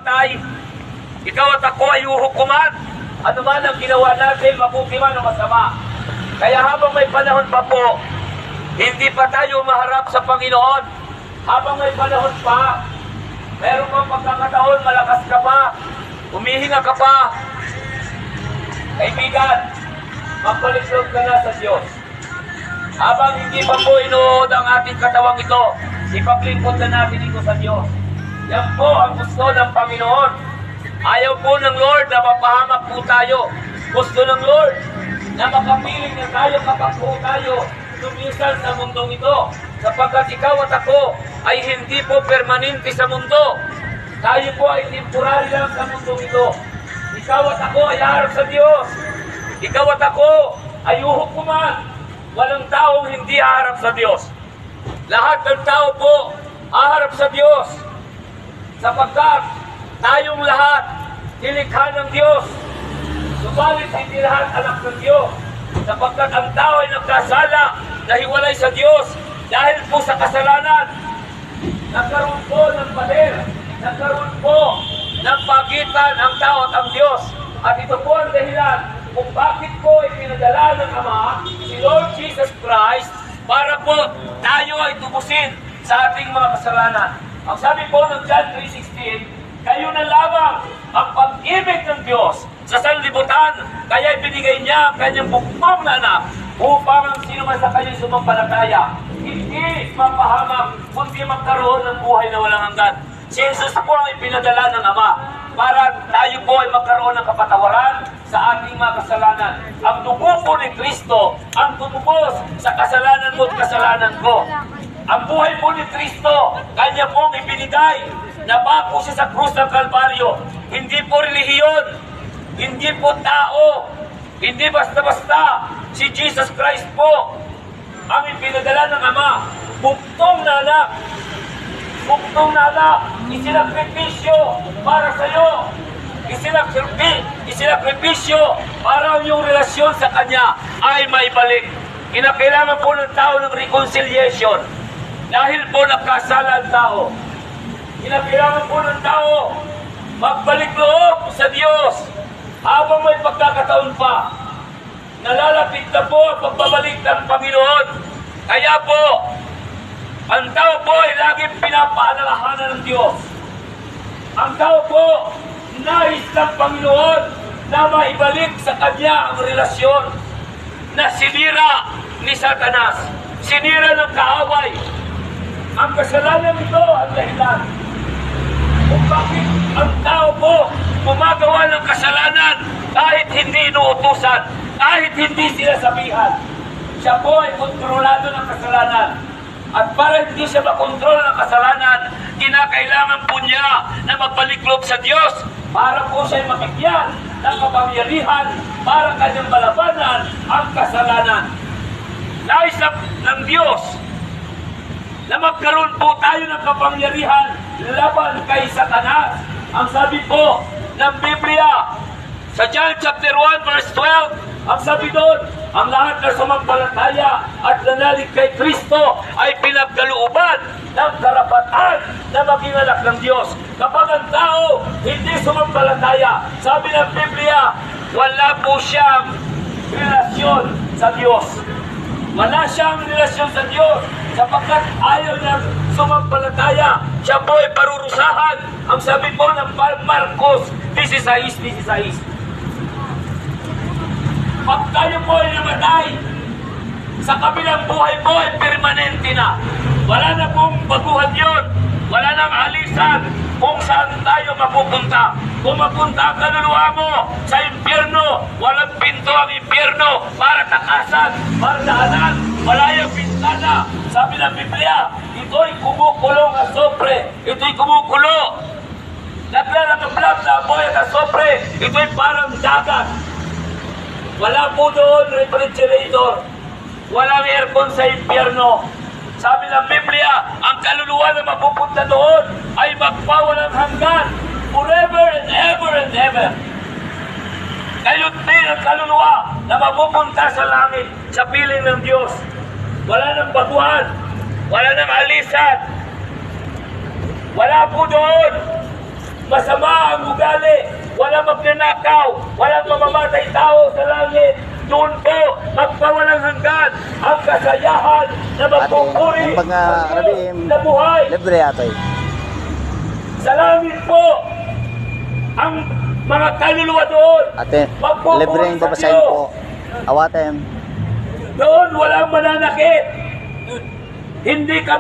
mamamatay. Ikaw at ako ay uhukuman. Ano man ang ginawa natin, mabuti man o masama. Kaya habang may panahon pa po, hindi pa tayo maharap sa Panginoon. Habang may panahon pa, meron kang pagkakataon, malakas ka pa, humihinga ka pa. Kaibigan, magpaliklog ka na sa Diyos. Habang hindi pa po inuod ang ating katawang ito, ipaglingkod na natin ito sa Diyos. Yan po ang gusto ng Panginoon. Ayaw po ng Lord na mapahamak po tayo. Gusto ng Lord na makapiling na tayo kapag po tayo lumisan sa mundong ito. Sapagkat ikaw at ako ay hindi po permanente sa mundo. Tayo po ay temporary lang sa mundong ito. Ikaw at ako ay harap sa Diyos. Ikaw at ako ay uhukuman. Walang taong hindi harap sa Diyos. Lahat ng tao po haharap sa Diyos. Sapagkat tayong lahat nilikha ng Diyos. Subalit hindi lahat anak ng Diyos. Sapagkat ang tao ay nagkasala, nahiwalay sa Diyos dahil po sa kasalanan. Nagkaroon po ng pader, nagkaroon po ng pagitan ang tao at ang Diyos. At ito po ang dahilan kung bakit po ipinadala ng Ama si Lord Jesus Christ para po tayo ay tubusin sa ating mga kasalanan. Ang sabi po ng John 3:16, kayo na lamang ang pag-ibig ng Diyos sa sanlibutan, kaya ibinigay niya ang kanyang bukmang na anak upang ang sino man sa kanyang sumampalataya hindi mapahamak, kundi magkaroon ng buhay na walang hanggan. Si Jesus po ang ipinadala ng Ama para tayo po ay magkaroon ng kapatawaran sa ating mga kasalanan. Ang dugo po ni Kristo ang tumubos sa kasalanan mo at kasalanan ko. Ang buhay po ni Kristo, kanya pong ibinigay. Napako siya sa krus ng Kalbaryo. Hindi po relihiyon, hindi po tao, hindi basta-basta. Si Jesus Christ po ang ipinadala ng Ama. Buktong na anak. Buktong na anak. Isinakripisyo para sa iyo. Isinakripisyo para yung relasyon sa Kanya ay maibalik. Kinakailangan po ng tao ng reconciliation. Dahil po nagkasala ang tao. Kinakailangan po ng tao magbalik loob sa Diyos habang may pagkakataon pa. Nalalapit na po ang pagbabalik ng Panginoon. Kaya po, ang tao po ay laging pinapaalalahanan ng Diyos. Ang tao po, nais ng Panginoon na maibalik sa Kanya ang relasyon na sinira ni Satanas. Sinira ng kaaway. Ang kasalanan ito ang dahilan kung bakit ang tao po gumagawa ng kasalanan kahit hindi inuutusan, kahit hindi sila sabihan. Siya po ay kontrolado ng kasalanan. At para hindi siya makontrol ng kasalanan, kinakailangan po niya na magpaliklob sa Diyos para po siya mabigyan ng kapangyarihan para kanyang malabanan ang kasalanan. Nais ng Diyos na magkaroon po tayo ng kapangyarihan laban kay Satanas. Ang sabi po ng Biblia sa John chapter 1 verse 12, ang sabi doon, ang lahat na sumampalataya at nanalig kay Kristo ay pinagkalooban ng karapatan na maging anak ng Diyos. Kapag ang tao hindi sumampalataya, sabi ng Biblia, wala po siyang relasyon sa Diyos. Wala siyang relasyon sa Diyos sapagkat ayaw niyang sumampalataya. Siya po ay parurusahan. Ang sabi po ng Marcos 16:16. Pag tayo po ay namatay, sa kabilang buhay po ay permanente na. Wala na pong baguhan yun. Wala nang alisan kung saan tayo mapupunta. Kung mapunta ang kaluluwa mo sa impyerno, walang pinto ang impyerno para takasan, para daanan. Wala yung pintana. Sabi ng Biblia, ito'y kumukulong na sopre. Ito'y kumukulo. Naglalagablab na apoy at sopre. Ito'y parang dagat. Wala po doon refrigerator. Walang aircon sa impyerno. Sabi ng Biblia, ang kaluluwa na mapupunta doon ay magpawalang hanggan. Forever and ever and ever. Kayo't din ang kaluluwa na mapupunta sa langit, sa piling ng Diyos. Wala nang baguhan. Wala nang alisan. Wala po doon masama masaang ugali, walang magnanakaw, walang mamamatay tao sa langit. Doon po, magpawalang hanggan ang kasayahan na magpupuri yung pag na buhay. libre atoy. Sa langit po, ang mga kaluluwa doon, Ate, magpupuri libre yung sa babasahin Diyos. po. Awatem. Doon walang mananakit. Hindi ka